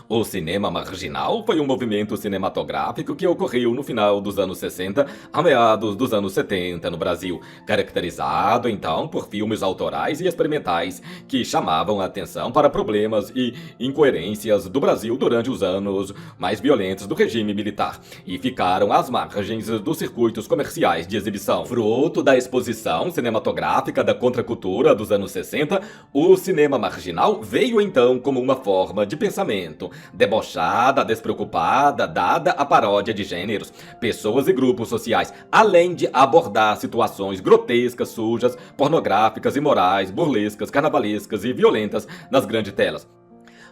O cinema marginal foi um movimento cinematográfico que ocorreu no final dos anos 60 a meados dos anos 70 no Brasil, caracterizado então por filmes autorais e experimentais que chamavam a atenção para problemas e incoerências do Brasil durante os anos mais violentos do regime militar e ficaram às margens dos circuitos comerciais de exibição. Fruto da exposição cinematográfica da contracultura dos anos 60, o cinema marginal veio então como uma forma de pensamento debochada, despreocupada, dada a paródia de gêneros, pessoas e grupos sociais, além de abordar situações grotescas, sujas, pornográficas, imorais, burlescas, carnavalescas e violentas nas grandes telas.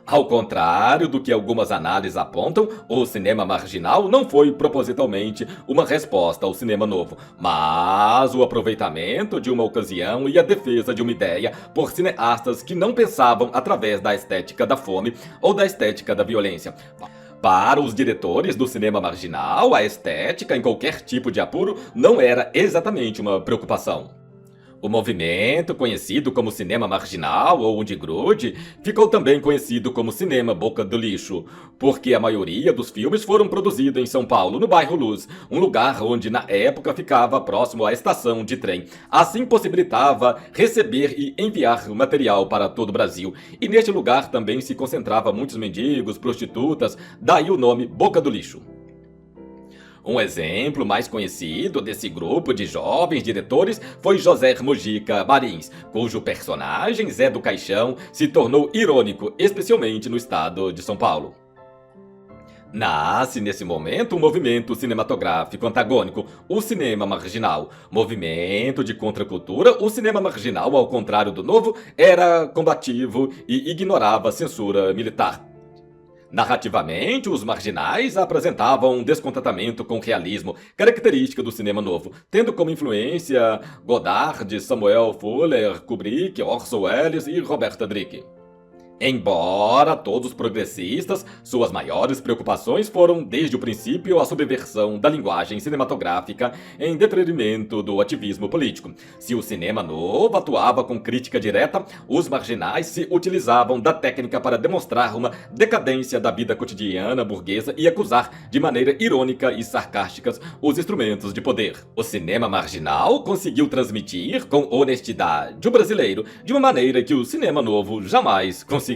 Ao contrário do que algumas análises apontam, o cinema marginal não foi propositalmente uma resposta ao cinema novo, mas o aproveitamento de uma ocasião e a defesa de uma ideia por cineastas que não pensavam através da estética da fome ou da estética da violência. Para os diretores do cinema marginal, a estética, em qualquer tipo de apuro, não era exatamente uma preocupação. O movimento, conhecido como cinema marginal ou underground, ficou também conhecido como cinema boca do lixo, porque a maioria dos filmes foram produzidos em São Paulo, no bairro Luz, um lugar onde na época ficava próximo à estação de trem. Assim possibilitava receber e enviar material para todo o Brasil. E neste lugar também se concentrava muitos mendigos, prostitutas, daí o nome Boca do Lixo. Um exemplo mais conhecido desse grupo de jovens diretores foi José Mojica Marins, cujo personagem Zé do Caixão se tornou irônico, especialmente no estado de São Paulo. Nasce nesse momento um movimento cinematográfico antagônico, o cinema marginal. Movimento de contracultura, o cinema marginal, ao contrário do novo, era combativo e ignorava a censura militar. Narrativamente, os marginais apresentavam um descontentamento com o realismo, característica do cinema novo, tendo como influência Godard, Samuel Fuller, Kubrick, Orson Welles e Robert Drick. Embora todos progressistas, suas maiores preocupações foram desde o princípio a subversão da linguagem cinematográfica em detrimento do ativismo político. Se o cinema novo atuava com crítica direta, os marginais se utilizavam da técnica para demonstrar uma decadência da vida cotidiana burguesa e acusar de maneira irônica e sarcástica os instrumentos de poder. O cinema marginal conseguiu transmitir com honestidade o brasileiro de uma maneira que o cinema novo jamais conseguira.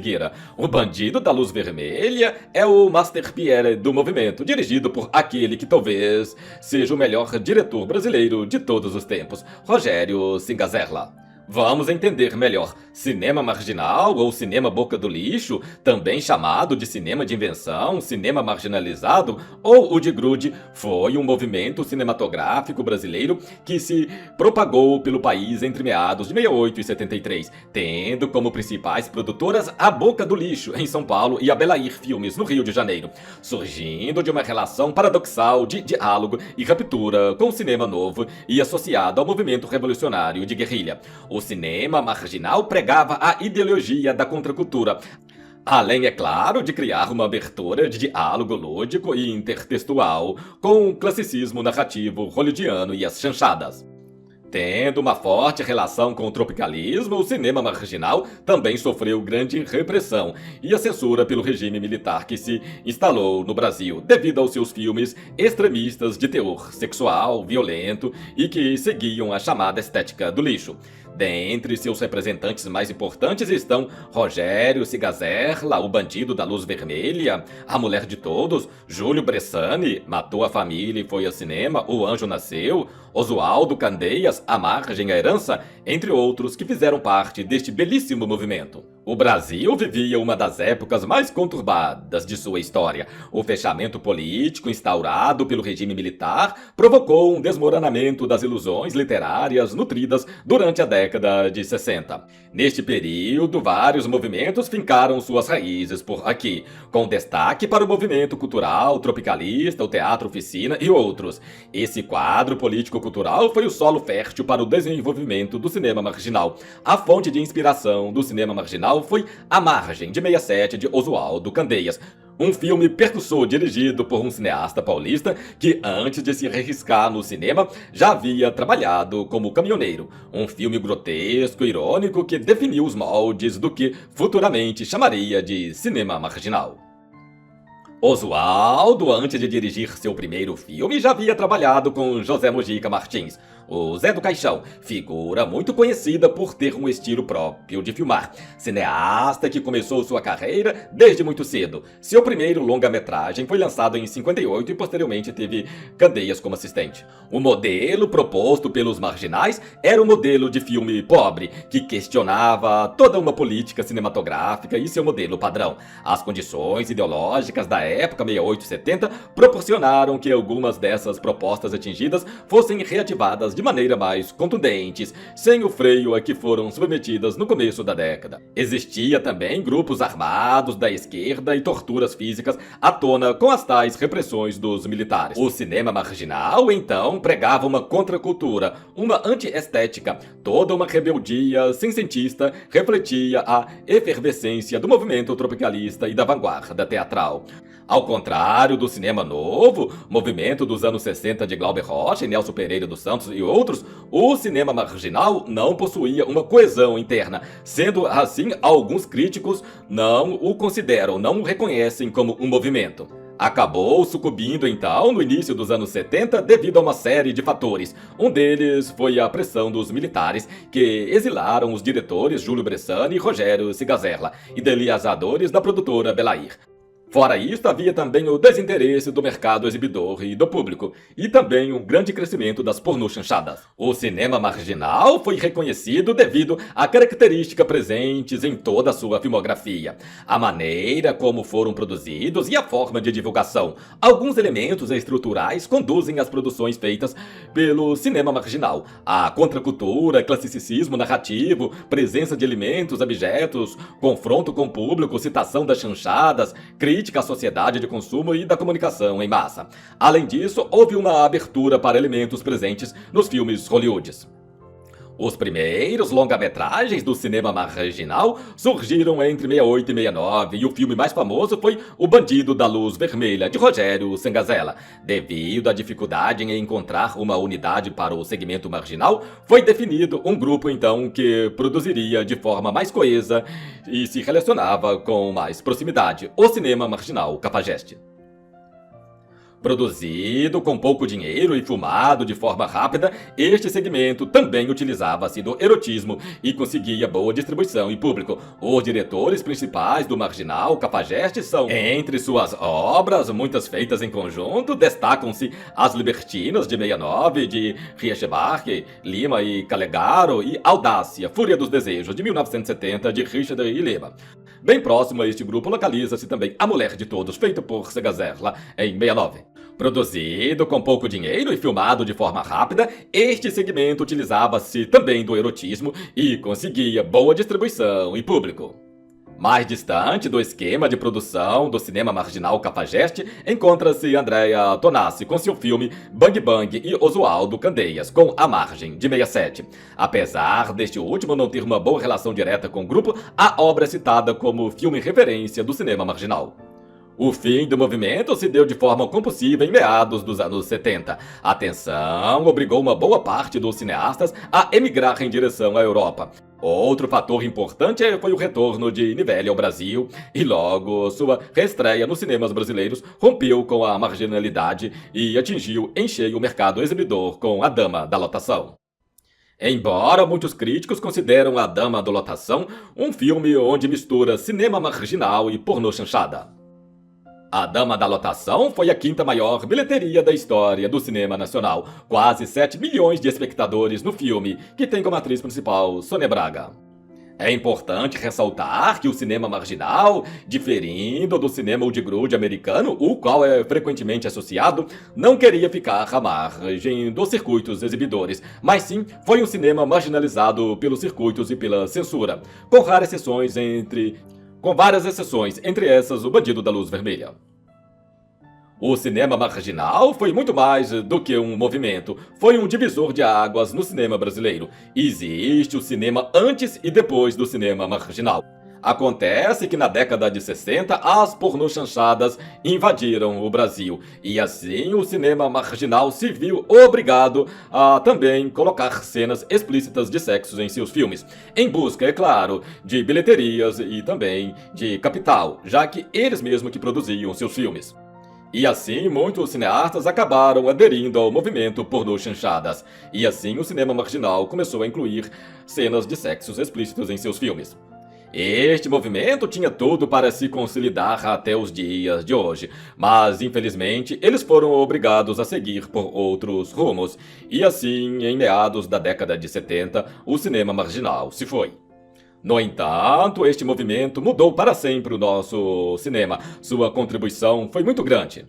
O Bandido da Luz Vermelha é o masterpiece do movimento, dirigido por aquele que talvez seja o melhor diretor brasileiro de todos os tempos, Rogério Singazerla. Vamos entender melhor. Cinema marginal ou cinema boca do lixo, também chamado de cinema de invenção, cinema marginalizado ou o de grude, foi um movimento cinematográfico brasileiro que se propagou pelo país entre meados de 68 e 73, tendo como principais produtoras a Boca do Lixo, em São Paulo, e a Belair Filmes, no Rio de Janeiro, surgindo de uma relação paradoxal de diálogo e ruptura com o cinema novo e associado ao movimento revolucionário de guerrilha. O cinema marginal pregava a ideologia da contracultura, além, é claro, de criar uma abertura de diálogo lúdico e intertextual com o classicismo narrativo hollywoodiano e as chanchadas. Tendo uma forte relação com o tropicalismo, o cinema marginal também sofreu grande repressão e a censura pelo regime militar que se instalou no Brasil devido aos seus filmes extremistas de teor sexual, violento e que seguiam a chamada estética do lixo. Dentre seus representantes mais importantes estão Rogério Singazerla, o Bandido da Luz Vermelha, A Mulher de Todos, Júlio Bressani, Matou a Família e Foi ao Cinema, O Anjo Nasceu, Oswaldo Candeias, A Margem, A Herança, entre outros que fizeram parte deste belíssimo movimento. O Brasil vivia uma das épocas mais conturbadas de sua história. O fechamento político instaurado pelo regime militar provocou um desmoronamento das ilusões literárias nutridas durante a década de 60. Neste período, vários movimentos fincaram suas raízes por aqui, com destaque para o movimento cultural tropicalista, o teatro oficina e outros. Esse quadro político-cultural foi o solo fértil para o desenvolvimento do cinema marginal. A fonte de inspiração do cinema marginal foi A Margem, de 67, de Oswaldo Candeias, um filme percussor dirigido por um cineasta paulista que, antes de se arriscar no cinema, já havia trabalhado como caminhoneiro. Um filme grotesco e irônico que definiu os moldes do que futuramente chamaria de cinema marginal. Oswaldo, antes de dirigir seu primeiro filme, já havia trabalhado com José Mojica Martins, o Zé do Caixão, figura muito conhecida por ter um estilo próprio de filmar. Cineasta que começou sua carreira desde muito cedo. Seu primeiro longa-metragem foi lançado em 58 e posteriormente teve Candeias como assistente. O modelo proposto pelos marginais era um modelo de filme pobre, que questionava toda uma política cinematográfica e seu modelo padrão. As condições ideológicas da época 68-70 proporcionaram que algumas dessas propostas atingidas fossem reativadas de maneira mais contundentes, sem o freio a que foram submetidas no começo da década. Existia também grupos armados da esquerda e torturas físicas à tona com as tais repressões dos militares. O cinema marginal, então, pregava uma contracultura, uma anti-estética, toda uma rebeldia cincentista refletia a efervescência do movimento tropicalista e da vanguarda teatral. Ao contrário do cinema novo, movimento dos anos 60 de Glauber Rocha e Nelson Pereira dos Santos e outros, o cinema marginal não possuía uma coesão interna, sendo assim, alguns críticos não o consideram, não o reconhecem como um movimento. Acabou sucumbindo então no início dos anos 70 devido a uma série de fatores. Um deles foi a pressão dos militares, que exilaram os diretores Júlio Bressani e Rogério Cigazerla, idealizadores da produtora Belair. Fora isto, havia também o desinteresse do mercado exibidor e do público, e também um grande crescimento das pornochanchadas. O cinema marginal foi reconhecido devido à característica presentes em toda a sua filmografia, a maneira como foram produzidos e a forma de divulgação. Alguns elementos estruturais conduzem as produções feitas pelo cinema marginal. A contracultura, classicismo narrativo, presença de elementos, objetos, confronto com o público, citação das chanchadas, crítica à sociedade de consumo e da comunicação em massa. Além disso, houve uma abertura para elementos presentes nos filmes hollywoods. Os primeiros longa-metragens do cinema marginal surgiram entre 68 e 69 e o filme mais famoso foi O Bandido da Luz Vermelha, de Rogério Sangazella. Devido à dificuldade em encontrar uma unidade para o segmento marginal, foi definido um grupo então que produziria de forma mais coesa e se relacionava com mais proximidade, o cinema marginal cafajeste. Produzido com pouco dinheiro e filmado de forma rápida, este segmento também utilizava-se do erotismo e conseguia boa distribuição e público. Os diretores principais do marginal cafajeste são, entre suas obras, muitas feitas em conjunto, destacam-se As Libertinas, de 69, de Riechbach, Lima e Calegaro, e Audácia, Fúria dos Desejos, de 1970, de Richard e Lima. Bem próximo a este grupo localiza-se também A Mulher de Todos, feito por Sangazerla, em 69. Produzido com pouco dinheiro e filmado de forma rápida, este segmento utilizava-se também do erotismo e conseguia boa distribuição e público. Mais distante do esquema de produção do cinema marginal cafajeste, encontra-se Andréa Tonassi com seu filme Bang Bang e Oswaldo Candeias, com A Margem, de 67. Apesar deste último não ter uma boa relação direta com o grupo, a obra é citada como filme referência do cinema marginal. O fim do movimento se deu de forma compulsiva em meados dos anos 70. A tensão obrigou uma boa parte dos cineastas a emigrar em direção à Europa. Outro fator importante foi o retorno de Nivelle ao Brasil e logo sua reestreia nos cinemas brasileiros rompeu com a marginalidade e atingiu em cheio o mercado exibidor com A Dama da Lotação. Embora muitos críticos consideram A Dama da Lotação um filme onde mistura cinema marginal e pornô chanchada. A Dama da Lotação foi a quinta maior bilheteria da história do cinema nacional, quase 7 milhões de espectadores no filme, que tem como atriz principal Sônia Braga. É importante ressaltar que o cinema marginal, diferindo do cinema old grude americano, o qual é frequentemente associado, não queria ficar à margem dos circuitos exibidores, mas sim foi um cinema marginalizado pelos circuitos e pela censura, com várias exceções, entre essas O Bandido da Luz Vermelha. O cinema marginal foi muito mais do que um movimento, foi um divisor de águas no cinema brasileiro. Existe o cinema antes e depois do cinema marginal. Acontece que na década de 60 as pornochanchadas invadiram o Brasil e assim o cinema marginal se viu obrigado a também colocar cenas explícitas de sexo em seus filmes, em busca, é claro, de bilheterias e também de capital, já que eles mesmos que produziam seus filmes. E assim, muitos cineastas acabaram aderindo ao movimento pornô-chanchadas. E assim, o cinema marginal começou a incluir cenas de sexos explícitos em seus filmes. Este movimento tinha tudo para se consolidar até os dias de hoje, mas infelizmente eles foram obrigados a seguir por outros rumos, e assim, em meados da década de 70, o cinema marginal se foi. No entanto, este movimento mudou para sempre o nosso cinema. Sua contribuição foi muito grande.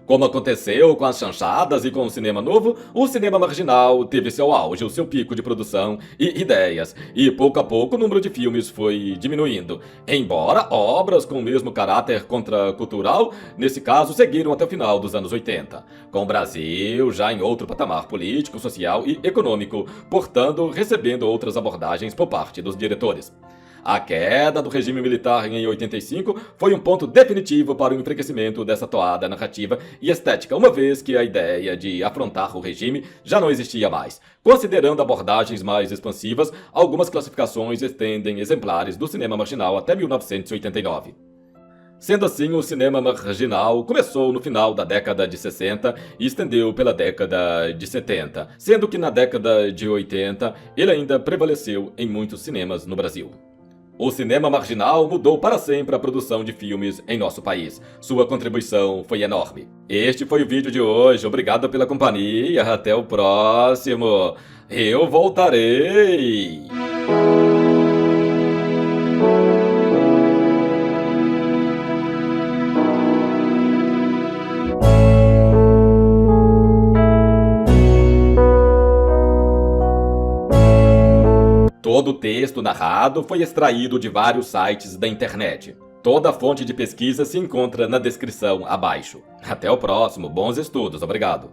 Como aconteceu com as chanchadas e com o cinema novo, o cinema marginal teve seu auge, o seu pico de produção e ideias, e pouco a pouco o número de filmes foi diminuindo, embora obras com o mesmo caráter contracultural, nesse caso, seguiram até o final dos anos 80, com o Brasil já em outro patamar político, social e econômico, portanto, recebendo outras abordagens por parte dos diretores. A queda do regime militar em 85 foi um ponto definitivo para o enfraquecimento dessa toada narrativa e estética, uma vez que a ideia de afrontar o regime já não existia mais. Considerando abordagens mais expansivas, algumas classificações estendem exemplares do cinema marginal até 1989. Sendo assim, o cinema marginal começou no final da década de 60 e estendeu pela década de 70, sendo que na década de 80 ele ainda prevaleceu em muitos cinemas no Brasil. O cinema marginal mudou para sempre a produção de filmes em nosso país. Sua contribuição foi enorme. Este foi o vídeo de hoje. Obrigado pela companhia. Até o próximo. Eu voltarei. Todo o texto narrado foi extraído de vários sites da internet. Toda a fonte de pesquisa se encontra na descrição abaixo. Até o próximo, bons estudos, obrigado.